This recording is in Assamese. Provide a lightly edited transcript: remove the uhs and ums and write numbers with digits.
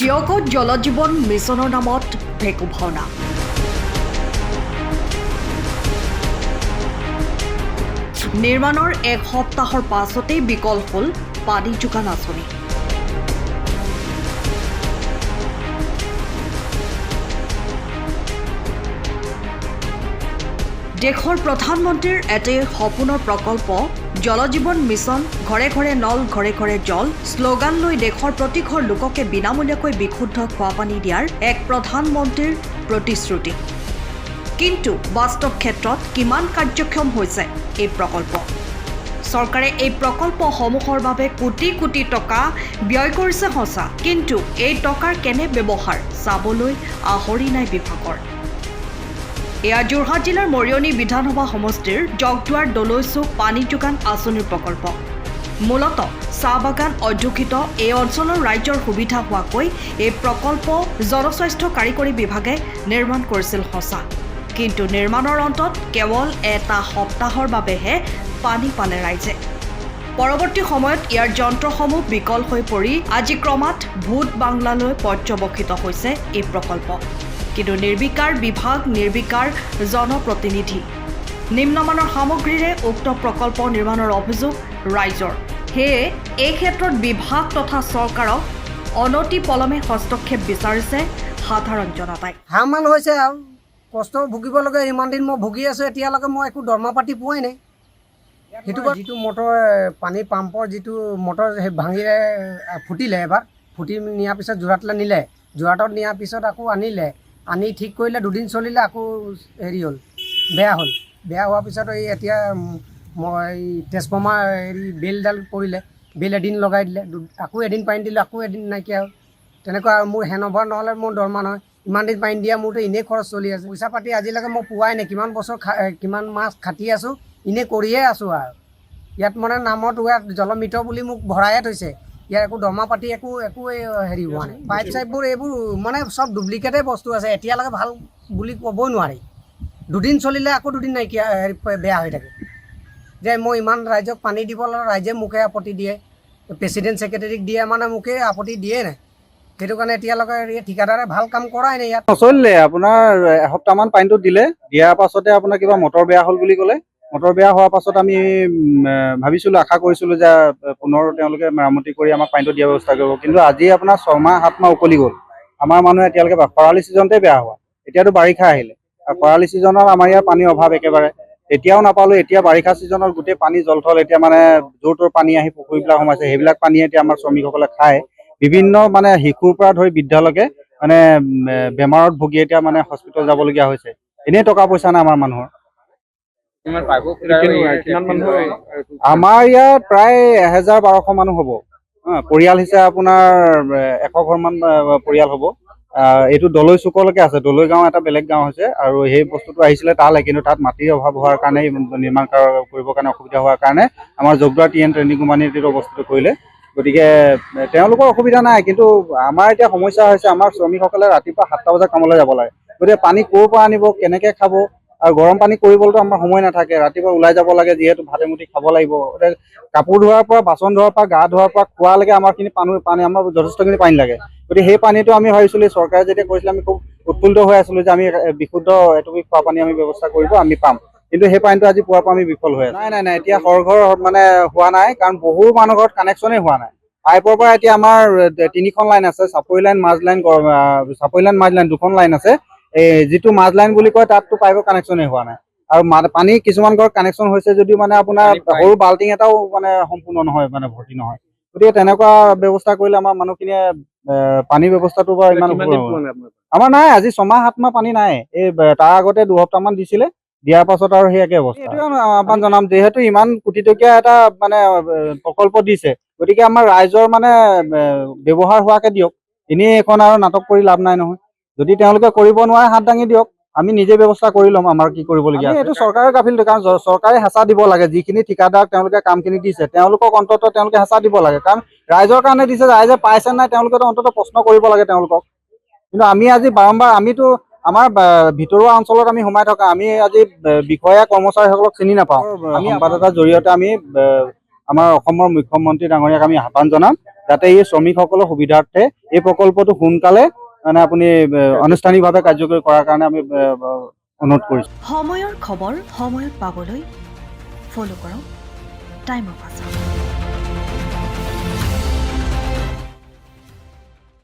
টিয়কত জলজীৱন মিছনৰ নামত ভেকু ভাওনা। নিৰ্মাণৰ এক সপ্তাহৰ পাছতেই বিকল হ'ল পানী যোগান আঁচনি। দেশৰ প্ৰধানমন্ত্ৰীৰ এটি সপোনৰ প্ৰকল্প জলজীৱন মিছন, ঘৰে ঘৰে নল ঘৰে ঘৰে জল শ্লোগান লৈ দেশৰ প্ৰতি ঘৰ লোককে বিনামূলীয়াকৈ বিশুদ্ধ খোৱা পানী দিয়াৰ এক প্ৰধানমন্ত্ৰীৰ প্ৰতিশ্ৰুতি। কিন্তু বাস্তৱ ক্ষেত্ৰত কিমান কাৰ্যক্ষম হৈছে এই প্ৰকল্প? চৰকাৰে এই প্ৰকল্পসমূহৰ বাবে কোটি কোটি টকা ব্যয় কৰিছে সঁচা, কিন্তু এই টকাৰ কেনে ব্যৱহাৰ চাবলৈ আহৰি নাই বিভাগৰ। এয়া যোৰহাট জিলাৰ মৰিয়নি বিধানসভা সমষ্টিৰ জগদুৱাৰ দলৈচুক পানী যোগান আঁচনিৰ প্ৰকল্প। মূলতঃ চাহ বাগান অধ্যুষিত এই অঞ্চলৰ ৰাইজৰ সুবিধা হোৱাকৈ এই প্ৰকল্প জনস্বাস্থ্য কাৰিকৰী বিভাগে নিৰ্মাণ কৰিছিল সঁচা, কিন্তু নিৰ্মাণৰ অন্তত কেৱল এটা সপ্তাহৰ বাবেহে পানী পালে ৰাইজে। পৰৱৰ্তী সময়ত ইয়াৰ যন্ত্ৰসমূহ বিকল হৈ পৰি আজি ক্ৰমাৎ ভূত বাংলালৈ পৰ্যবসিত হৈছে এই প্ৰকল্প। কিন্তু নিৰ্বিকাৰ বিভাগ, নিৰ্বিকাৰ জনপ্ৰতিনিধি। নিম্নমানৰ সামগ্ৰীৰে উক্ত প্ৰকল্প নিৰ্মাণৰ অভিযোগ ৰাইজৰ। সেয়ে এই ক্ষেত্ৰত বিভাগ তথা চৰকাৰক অনতি পলমে হস্তক্ষেপ বিচাৰিছে সাধাৰণ জনতাই। হাৰমান হৈছে আৰু কষ্ট ভুগিব লাগে। ইমান দিন মই ভুগি আছোঁ, এতিয়ালৈকে মই একো দৰমহা পাতি পোৱাই নাই। সেইটো যিটো মটৰ পানী পাম্পৰ যিটো মটৰ ভাঙিলে ফুটিলে, এবাৰ ফুটি নিয়াৰ পিছত যোৰহাটলৈ নিলে, যোৰহাটত নিয়াৰ পিছত আকৌ আনিলে, আনি ঠিক কৰিলে, দুদিন চলিলে, আকৌ হেৰি হ'ল, বেয়া হ'ল। বেয়া হোৱাৰ পিছত এই এতিয়া মই ট্ৰেন্সফৰ্মাৰ হেৰি বেলডাল পৰিলে, বেল এদিন লগাই দিলে, আকৌ এদিন পানী দিলে, আকৌ এদিন নাইকিয়া হ'ল। তেনেকুৱা আৰু মোৰ হেণ্ডঅভাৰ নহ'লে মোৰ দৰমহা নহয়। ইমান দিন পানী দিয়া মোৰতো এনেই খৰচ চলি আছে। পইচা পাতি আজিলৈকে মই পোৱাই নাই। কিমান বছৰ কিমান মাহ খাটি আছোঁ, এনেই কৰিয়ে আছোঁ আৰু। ইয়াত মানে নামত ইয়াত জলমিত্ৰ বুলি মোক ভৰায়ে থৈছে। ইয়াৰ একো দৰমহা পাতি একো হেৰি হোৱা নাই। পাইপ চাইপবোৰ এইবোৰ মানে চব ডুপ্লিকেটে বস্তু আছে। এতিয়ালৈকে ভাল বুলি ক'বই নোৱাৰি। দুদিন চলিলে আকৌ দুদিন নাইকিয়া বেয়া হৈ থাকে। যে মই ইমান ৰাইজক পানী দিব লাগে, ৰাইজে মোকে আপত্তি দিয়ে, প্ৰেচিডেণ্ট ছেক্ৰেটেৰীক দিয়ে, মানে মোকে আপত্তি দিয়ে নাই। সেইটো কাৰণে এতিয়ালৈকে ঠিকাদাৰে ভাল কাম কৰাই নাই। ইয়াত নচলিলে আপোনাৰ এসপ্তাহমান পানীটো দিয়াৰ পাছতে আপোনাৰ কিবা মটৰ বেয়া হ'ল বুলি ক'লে। মটৰ বেয়া হোৱাৰ পাছত আমি ভাবিছিলোঁ, আশা কৰিছিলোঁ যে পুনৰ তেওঁলোকে মেৰামতি কৰি আমাক পানীটো দিয়াৰ ব্যৱস্থা কৰিব। কিন্তু আজি আপোনাৰ 6 মাহ 7 মাহ উকলি গ'ল। আমাৰ মানুহে এতিয়ালৈকে খৰালি ছিজনতে বেয়া হোৱা। এতিয়াতো বাৰিষা আহিলে, আৰু খৰালি ছিজনত আমাৰ ইয়াৰ পানীৰ অভাৱ একেবাৰে। এতিয়াও নাপালোঁ। এতিয়া বাৰিষা ছিজনত গোটেই পানী জলথল, এতিয়া মানে য'ৰ ত'ৰ পানী আহি পুখুৰীবিলাক সোমাইছে, সেইবিলাক পানীয়ে এতিয়া আমাৰ শ্ৰমিকসকলে খায়। বিভিন্ন মানে শিশুৰ পৰা ধৰি বৃদ্ধালৈকে মানে বেমাৰত ভুগি এতিয়া মানে হস্পিটেল যাবলগীয়া হৈছে। এনেই টকা পইচা নাই আমাৰ মানুহৰ। আমাৰ ইয়াত প্ৰায় 1000-1200 মানুহ হ'ব। পৰিয়াল হিচাপে আপোনাৰ 100 ঘৰমান পৰিয়াল হ'ব। এইটো দলৈ চুকলৈকে আছে। দলৈ গাঁও এটা বেলেগ গাঁও হৈছে, আৰু সেই বস্তুটো আহিছিলে তালৈ, কিন্তু তাত মাটিৰ অভাৱ হোৱাৰ কাৰণে নিৰ্মাণ কৰিবৰ কাৰণে অসুবিধা হোৱাৰ কাৰণে আমাৰ জগদুৱাৰ টি এন ট্ৰেণ্ডিং কোম্পানীয়ে এইটো বস্তুটো কৰিলে। গতিকে তেওঁলোকৰ অসুবিধা নাই, কিন্তু আমাৰ এতিয়া সমস্যা হৈছে আমাৰ শ্ৰমিকসকলে ৰাতিপুৱা 7টা বজাত কামলৈ যাব লাগে। গতিকে পানী ক'ৰ পৰা আনিব, কেনেকৈ খাব, আৰু গৰম পানী কৰিবলৈতো আমাৰ সময় নাথাকে। ৰাতিপুৱা ওলাই যাব লাগে, যিহেতু ভাতে মুঠি খাব লাগিব। কাপোৰ ধোৱাৰ পৰা, বাচন ধোৱাৰ পৰা, গা ধোৱাৰ পৰা, খোৱালৈকে আমাৰখিনি পানী আমাৰ যথেষ্টখিনি পানী লাগে। গতিকে সেই পানীটো আমি ভাবিছিলোঁ, চৰকাৰে যেতিয়া কৈছিলে আমি খুব উৎফুল্লিত হৈ আছিলোঁ যে আমি বিশুদ্ধ এটুপি খোৱা পানী আমি ব্যৱস্থা কৰিব, আমি পাম। কিন্তু সেই পানীটো আজি পোৱাৰ পৰা আমি বিফল হৈ আছোঁ। নাই, এতিয়া সৰঘৰ মানে হোৱা নাই, কাৰণ বহু মানুহ ঘৰত কানেকশ্যনেই হোৱা নাই। পাইপৰ পৰা এতিয়া আমাৰ 3খন লাইন আছে, চাপৰি লাইন, মাজ লাইন, দুখন লাইন আছে। এই যিটো মাজ লাইন বুলি কয়, তাততো পাইপৰ কানেকশ্যনেই হোৱা নাই। আৰু পানী কিছুমান ঘৰত কানেকশ্যন হৈছে যদিও মানে আপোনাৰ সৰু বাল্টিং এটাও মানে সম্পূৰ্ণ নহয়, মানে ভৰ্তি নহয়। গতিকে তেনেকুৱা ব্যৱস্থা কৰিলে আমাৰ মানুহখিনিয়ে পানীৰ ব্যৱস্থাটো বাৰু ইমান আমাৰ নাই। আজি 6 মাহ 7 মাহ পানী নাই। এই তাৰ আগতে 2 সপ্তাহমান দিছিলে, দিয়াৰ পাছত আৰু সেই একে অৱস্থা। এইটোৱে আপোনাক জনাম, যিহেতু ইমান কোটিটকীয়া এটা মানে প্ৰকল্প দিছে, গতিকে আমাৰ ৰাইজৰ মানে ব্যৱহাৰ হোৱাকে দিয়ক। এনেই এখন আৰু নাটক কৰি লাভ নাই নহয়। যদি তেওঁলোকে কৰিব নোৱাৰে, হাত দাঙি দিয়ক, আমি নিজে ব্যৱস্থা কৰি ল'ম। আমাৰ কি কৰিবলগীয়া আছে, এইটো চৰকাৰে গাফিলতি, কাৰণ চৰকাৰে হেঁচা দিব লাগে। যিখিনি ঠিকাদাৰক তেওঁলোকে কামখিনি দিছে, তেওঁলোকক অন্ততঃ তেওঁলোকে হেঁচা দিব লাগে, কাৰণ ৰাইজৰ কাৰণে দিছে। ৰাইজে পাইছে নাই, তেওঁলোকেতো অন্ততঃ প্ৰশ্ন কৰিব লাগে তেওঁলোকক। কিন্তু আমি আজি বাৰম্বাৰ, আমিতো আমাৰ ভিতৰুৱা অঞ্চলত আমি সোমাই থকা, আমি আজি বিষয়া কৰ্মচাৰীসকলক চিনি নাপাওঁ। আমি সংবাদদাতাৰ জৰিয়তে আমি আমাৰ অসমৰ মুখ্যমন্ত্ৰী ডাঙৰীয়াক আমি আহ্বান জনাম যাতে এই শ্ৰমিকসকলৰ সুবিধাৰ্থে এই প্ৰকল্পটো সোনকালে মানে আপুনি আনুষ্ঠানিকভাৱে কাৰ্যকৰী কৰাৰ কাৰণে আমি অনুৰোধ কৰিছোঁ। সময়ৰ খবৰ সময়ত পাবলৈ ফ'ল' কৰক টাইম অফ আছাম।